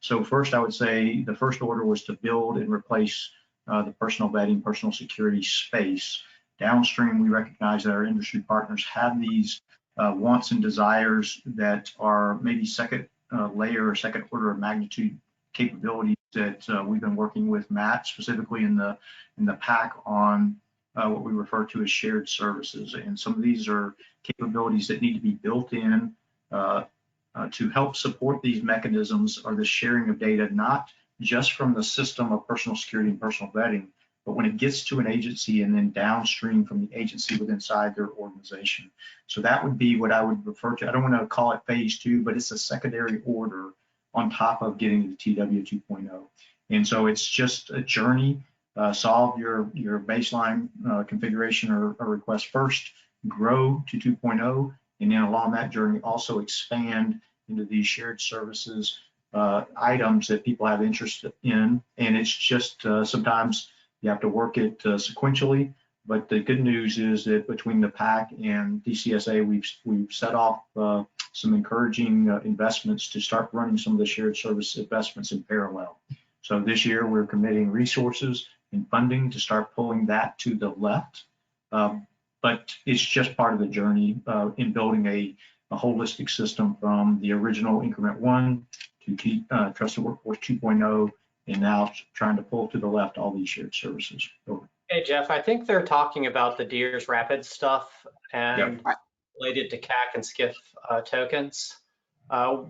so first, I would say the first order was to build and replace the personal vetting, personal security space. Downstream, we recognize that our industry partners have these wants and desires that are maybe second layer or second order of magnitude capabilities that we've been working with Matt specifically in the PAC on what we refer to as shared services. And some of these are capabilities that need to be built in to help support these mechanisms or the sharing of data, not just from the system of personal security and personal vetting, but when it gets to an agency and then downstream from the agency within inside their organization. So that would be what I would refer to. I don't want to call it phase 2, but it's a secondary order on top of getting to TW 2.0. And so it's just a journey. Solve your baseline configuration or request first, grow to 2.0, and then along that journey also expand into these shared services items that people have interest in. And it's just sometimes you have to work it sequentially, but the good news is that between the PAC and DCSA, we've set off some encouraging investments to start running some of the shared service investments in parallel. So this year we're committing resources and funding to start pulling that to the left, but it's just part of the journey in building a holistic system from the original increment 1 to Trusted Workforce 2.0, and now trying to pull to the left all these shared services. Over. Hey, Jeff, I think they're talking about the Deers Rapids stuff and related to CAC and SCIF tokens.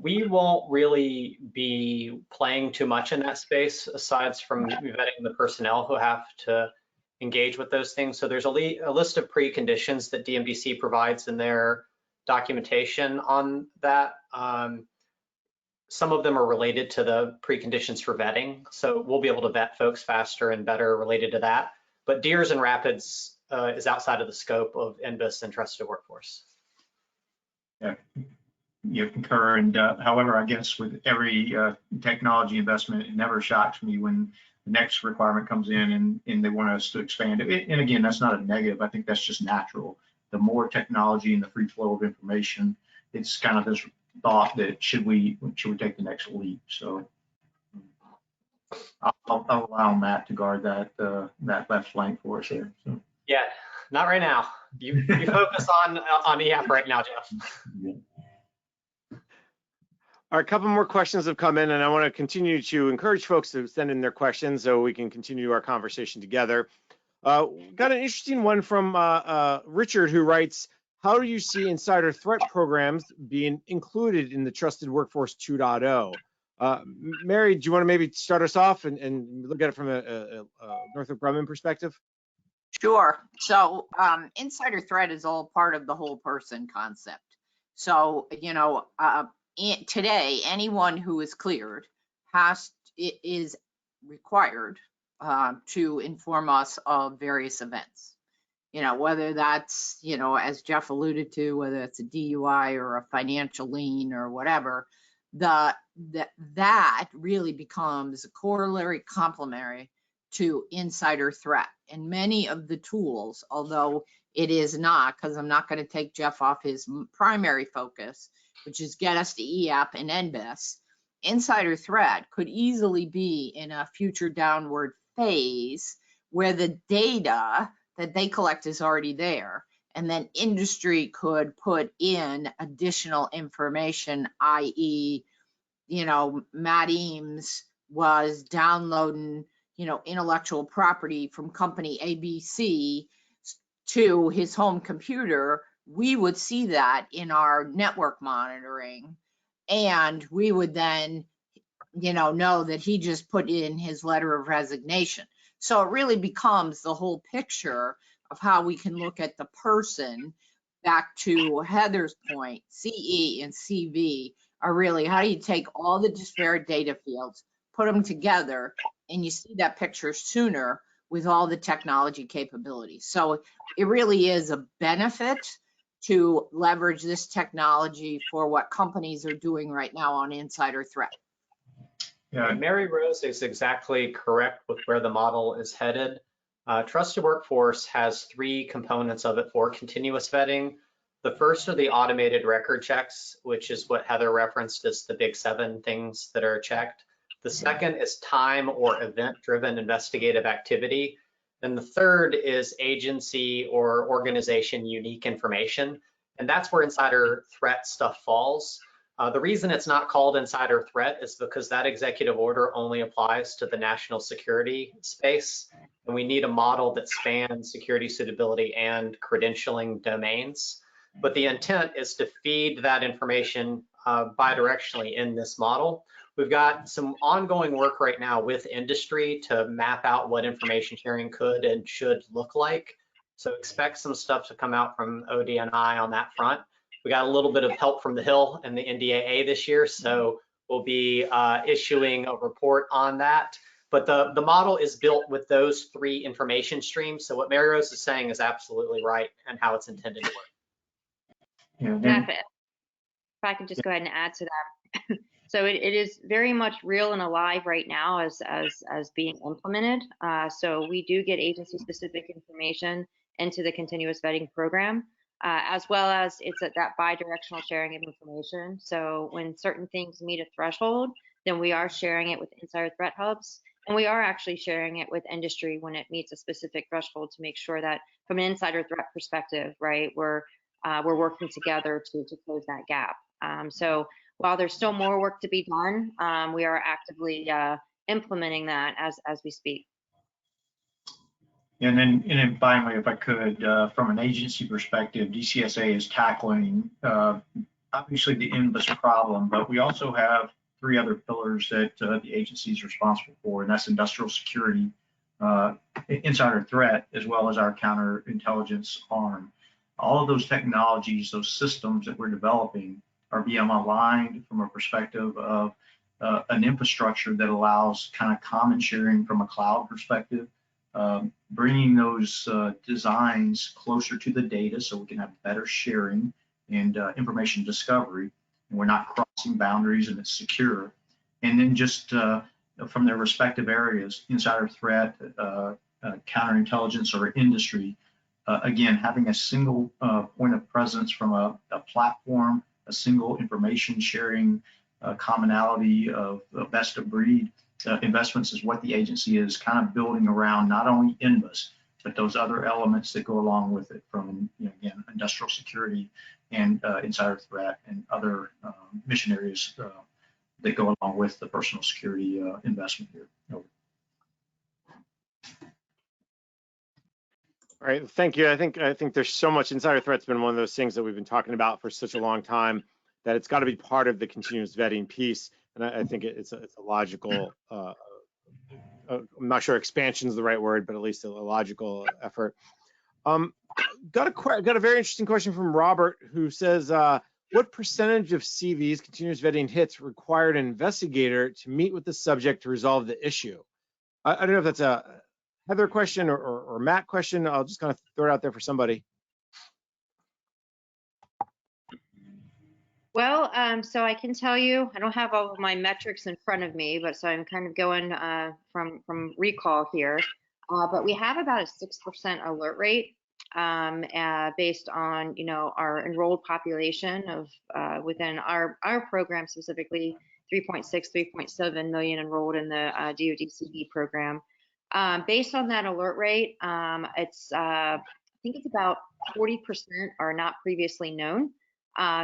We won't really be playing too much in that space, aside from vetting the personnel who have to engage with those things. So there's a list of preconditions that DMDC provides in their documentation on that. Some of them are related to the preconditions for vetting, so we'll be able to vet folks faster and better related to that. But Deers and Rapids is outside of the scope of Enbus and Trusted Workforce. Yeah, you concur. And however, I guess with every technology investment, it never shocks me when the next requirement comes in and they want us to expand it. And again, that's not a negative. I think that's just natural. The more technology and the free flow of information, it's kind of this thought that should we take the next leap. So I'll allow Matt to guard that left flank for us here. So. Yeah, not right now. You focus on EAP right now, Jeff. Yeah. All right, a couple more questions have come in, and I want to continue to encourage folks to send in their questions so we can continue our conversation together. Got an interesting one from Richard, who writes, how do you see insider threat programs being included in the Trusted Workforce 2.0? Mary, do you want to maybe start us off and look at it from a Northrop Grumman perspective? Sure. So insider threat is all part of the whole person concept. So, you know, today, anyone who is cleared is required to inform us of various events. You know, whether that's, you know, as Jeff alluded to, whether it's a DUI or a financial lien or whatever, that really becomes a corollary complementary to insider threat. And many of the tools, although it is not, because I'm not going to take Jeff off his primary focus, which is get us to EAP and Enbus, insider threat could easily be in a future downward phase where the data that they collect is already there. And then industry could put in additional information, i.e., you know, Matt Eames was downloading, you know, intellectual property from company ABC to his home computer. We would see that in our network monitoring, and we would then, you know that he just put in his letter of resignation. So it really becomes the whole picture of how we can look at the person. Back to Heather's point, CE and CV are really, how do you take all the disparate data fields, put them together, and you see that picture sooner with all the technology capabilities. So it really is a benefit to leverage this technology for what companies are doing right now on insider threat. Yeah, Mary Rose is exactly correct with where the model is headed. Trusted Workforce has three components of it for continuous vetting. The first are the automated record checks, which is what Heather referenced as the big 7 things that are checked. The second is time or event-driven investigative activity. And the third is agency or organization unique information. And that's where insider threat stuff falls. The reason it's not called insider threat is because that executive order only applies to the national security space. And we need a model that spans security suitability and credentialing domains. But the intent is to feed that information bidirectionally in this model. We've got some ongoing work right now with industry to map out what information sharing could and should look like. So expect some stuff to come out from OD&I on that front. We got a little bit of help from the Hill and the NDAA this year, so we'll be issuing a report on that. But the model is built with those 3 information streams. So what Mary Rose is saying is absolutely right and how it's intended to work. yeah. If I could just go ahead and add to that. So it is very much real and alive right now as being implemented. So we do get agency-specific information into the continuous vetting program, as well as it's at that bi-directional sharing of information. So when certain things meet a threshold, then we are sharing it with insider threat hubs, and we are actually sharing it with industry when it meets a specific threshold to make sure that from an insider threat perspective, right, we're working together to close that gap. So while there's still more work to be done, we are actively implementing that as we speak. And then finally, if I could, from an agency perspective, DCSA is tackling obviously the Enbus problem, but we also have 3 other pillars that the agency is responsible for, and that's industrial security, insider threat, as well as our counterintelligence arm. All of those technologies, those systems that we're developing are being aligned from a perspective of an infrastructure that allows kind of common sharing from a cloud perspective, bringing those designs closer to the data so we can have better sharing and information discovery, and we're not crossing boundaries and it's secure. And then just from their respective areas, insider threat, counterintelligence, or industry, again, having a single point of presence from a platform, a single information sharing commonality of best of breed investments is what the agency is kind of building around, not only Enbus, but those other elements that go along with it, from, again, industrial security and insider threat and other mission areas that go along with the personal security investment here. All right, thank you. I think there's so much. Insider threat's been one of those things that we've been talking about for such a long time that it's got to be part of the continuous vetting piece. And I think it's a logical, I'm not sure expansion is the right word, but at least a logical effort. Got a very interesting question from Robert, who says, what percentage of CVs, continuous vetting hits, require an investigator to meet with the subject to resolve the issue? I don't know if that's a Heather question or Matt question. I'll just kind of throw it out there for somebody. Well, so I can tell you, I don't have all of my metrics in front of me, but so I'm kind of going from recall here. But we have about a 6% alert rate based on, our enrolled population of within our program, specifically 3.6, 3.7 million enrolled in the DoD CV program. Based on that alert rate, it's I think it's about 40% are not previously known.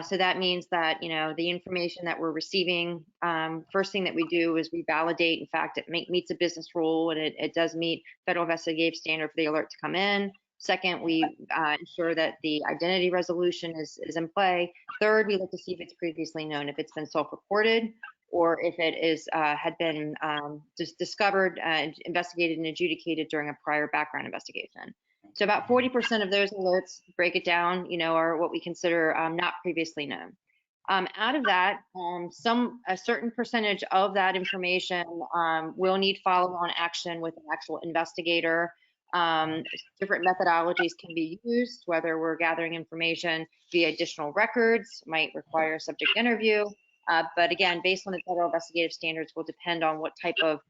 So that means that, the information that we're receiving, first thing that we do is we validate, in fact, it meets a business rule and it does meet federal investigative standard for the alert to come in. Second, we ensure that the identity resolution is in play. Third, we look to see if it's previously known, if it's been self-reported, or if it is had been just discovered, investigated, and adjudicated during a prior background investigation. So about 40% of those alerts, break it down, are what we consider not previously known. Out of that, a certain percentage of that information will need follow-on action with an actual investigator. Different methodologies can be used, whether we're gathering information via additional records, might require a subject interview. But again, based on the federal investigative standards, will depend on what type of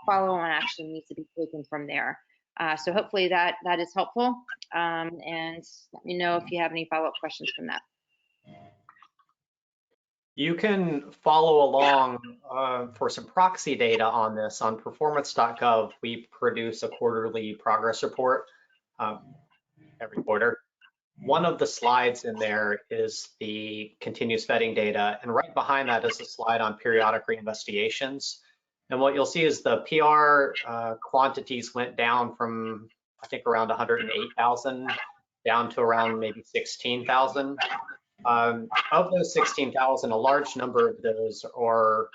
follow-on action needs to be taken from there. So hopefully that is helpful. And let me know if you have any follow-up questions from that. You can follow along for some proxy data on this on performance.gov. We produce a quarterly progress report every quarter. One of the slides in there is the continuous vetting data, and right behind that is a slide on periodic reinvestigations. And what you'll see is the PR quantities went down from, I think, around 108,000 down to around maybe 16,000. Of those 16,000, a large number of those are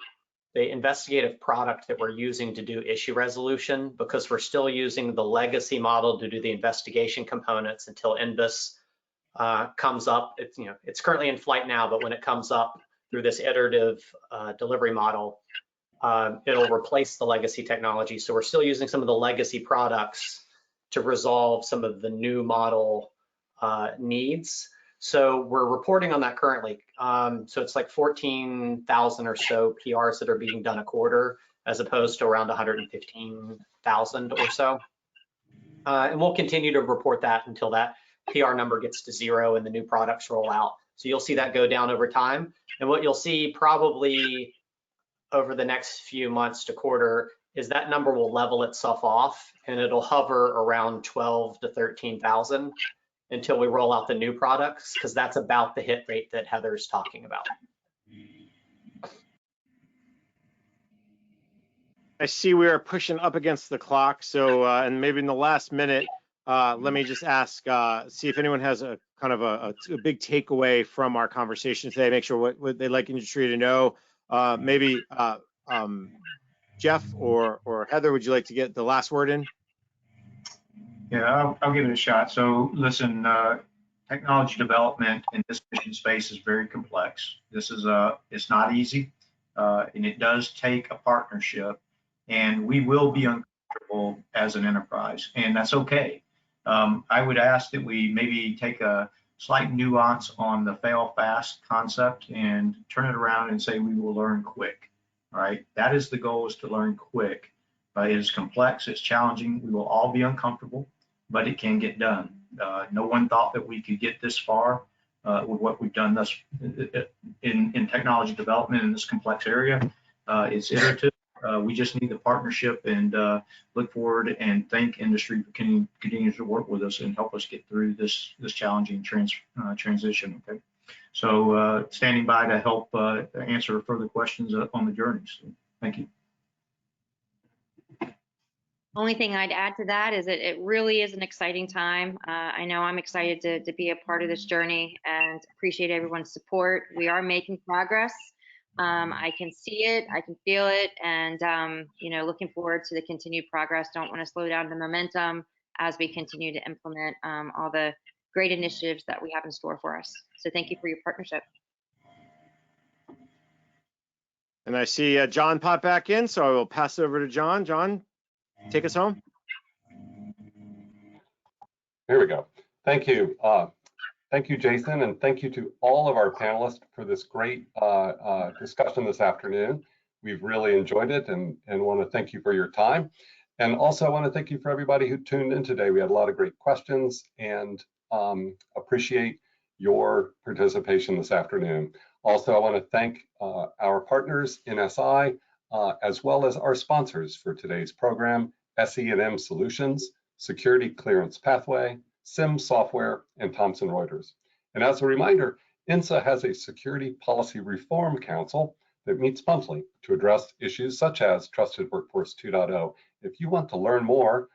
the investigative product that we're using to do issue resolution, because we're still using the legacy model to do the investigation components until Enbus comes up. It's currently in flight now, but when it comes up through this iterative delivery model, it'll replace the legacy technology. So we're still using some of the legacy products to resolve some of the new model needs. So we're reporting on that currently. So it's like 14,000 or so PRs that are being done a quarter, as opposed to around 115,000 or so. And we'll continue to report that until that PR number gets to 0 and the new products roll out. So you'll see that go down over time. And what you'll see probably over the next few months to quarter is that number will level itself off, and it'll hover around 12 to 13,000 until we roll out the new products, because that's about the hit rate that Heather's talking about. I see we are pushing up against the clock, so and maybe in the last minute, let me just ask, see if anyone has a kind of a big takeaway from our conversation today. Make sure what they'd like industry to know. Maybe Jeff or Heather, would you like to get the last word in? Yeah, I'll give it a shot. So listen, technology development in this mission space is very complex. It's not easy, and it does take a partnership, and we will be uncomfortable as an enterprise, and that's okay. I would ask that we maybe take a slight nuance on the fail fast concept and turn it around and say we will learn quick. All right, that is the goal, is to learn quick. It is complex, it's challenging, we will all be uncomfortable, but it can get done. No one thought that we could get this far with what we've done thus in technology development in this complex area. It's iterative. We just need the partnership, and look forward and thank industry for continuing to work with us and help us get through this challenging transition. Okay, so standing by to help answer further questions on the journey. So, thank you. Only thing I'd add to that is that it really is an exciting time. I know I'm excited to be a part of this journey and appreciate everyone's support. We are making progress. I can see it, I can feel it, and looking forward to the continued progress. Don't want to slow down the momentum as we continue to implement all the great initiatives that we have in store for us. So thank you for your partnership. And I see John pop back in, so I will pass it over to John. John, take us home. Here we go. Thank you. Thank you, Jason, and thank you to all of our panelists for this great discussion this afternoon. We've really enjoyed it and want to thank you for your time. And also I want to thank you for everybody who tuned in today. We had a lot of great questions and appreciate your participation this afternoon. Also, I want to thank our partners in SI, as well as our sponsors for today's program, SE&M Solutions, Security Clearance Pathway, SIM Software, and Thomson Reuters. And as a reminder, INSA has a Security Policy Reform Council that meets monthly to address issues such as Trusted Workforce 2.0. If you want to learn more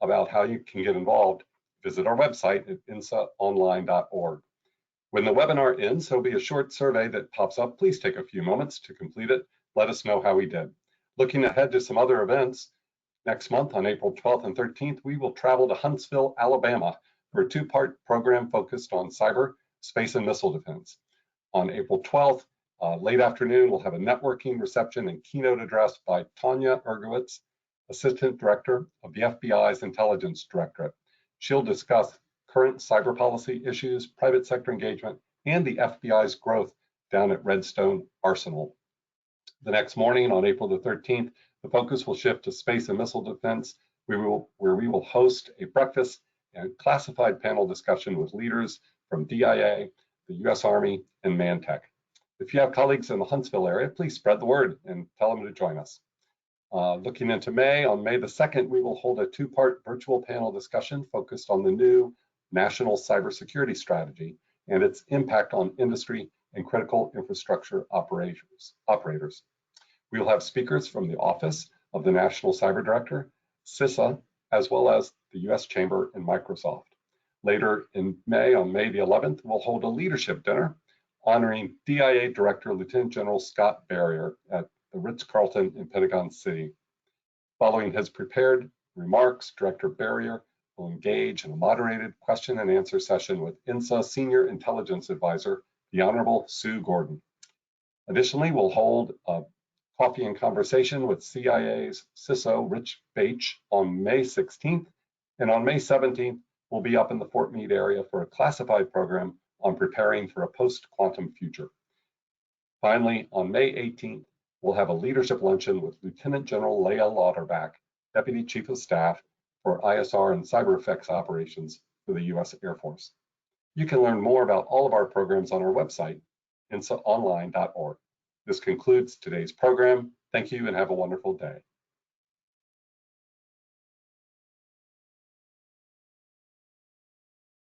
about how you can get involved, visit our website at insaonline.org. When the webinar ends, there'll be a short survey that pops up. Please take a few moments to complete it. Let us know how we did. Looking ahead to some other events, next month on April 12th and 13th, we will travel to Huntsville, Alabama for a two-part program focused on cyber, space, and missile defense. On April 12th, late afternoon, we'll have a networking reception and keynote address by Tanya Ergowitz, Assistant Director of the FBI's Intelligence Directorate. She'll discuss current cyber policy issues, private sector engagement, and the FBI's growth down at Redstone Arsenal. The next morning, on April the 13th, the focus will shift to space and missile defense, where we will host a breakfast and classified panel discussion with leaders from DIA, the U.S. Army, and Mantech. If you have colleagues in the Huntsville area, please spread the word and tell them to join us. Looking into May, on May the 2nd, we will hold a two-part virtual panel discussion focused on the new National Cybersecurity Strategy and its impact on industry and critical infrastructure operators. We will have speakers from the Office of the National Cyber Director, CISA, as well as the U.S. Chamber and Microsoft. Later in May, on May the 11th, we'll hold a leadership dinner honoring DIA Director Lieutenant General Scott Barrier at the Ritz-Carlton in Pentagon City. Following his prepared remarks, Director Barrier will engage in a moderated question and answer session with INSA Senior Intelligence Advisor, the Honorable Sue Gordon. Additionally, we'll hold a coffee and conversation with CIA's CISO, Rich Bache, on May 16th, and on May 17th, we'll be up in the Fort Meade area for a classified program on preparing for a post-quantum future. Finally, on May 18th, we'll have a leadership luncheon with Lieutenant General Leah Lauterbach, Deputy Chief of Staff for ISR and cyber effects operations for the U.S. Air Force. You can learn more about all of our programs on our website, insaonline.org. This concludes today's program. Thank you and have a wonderful day.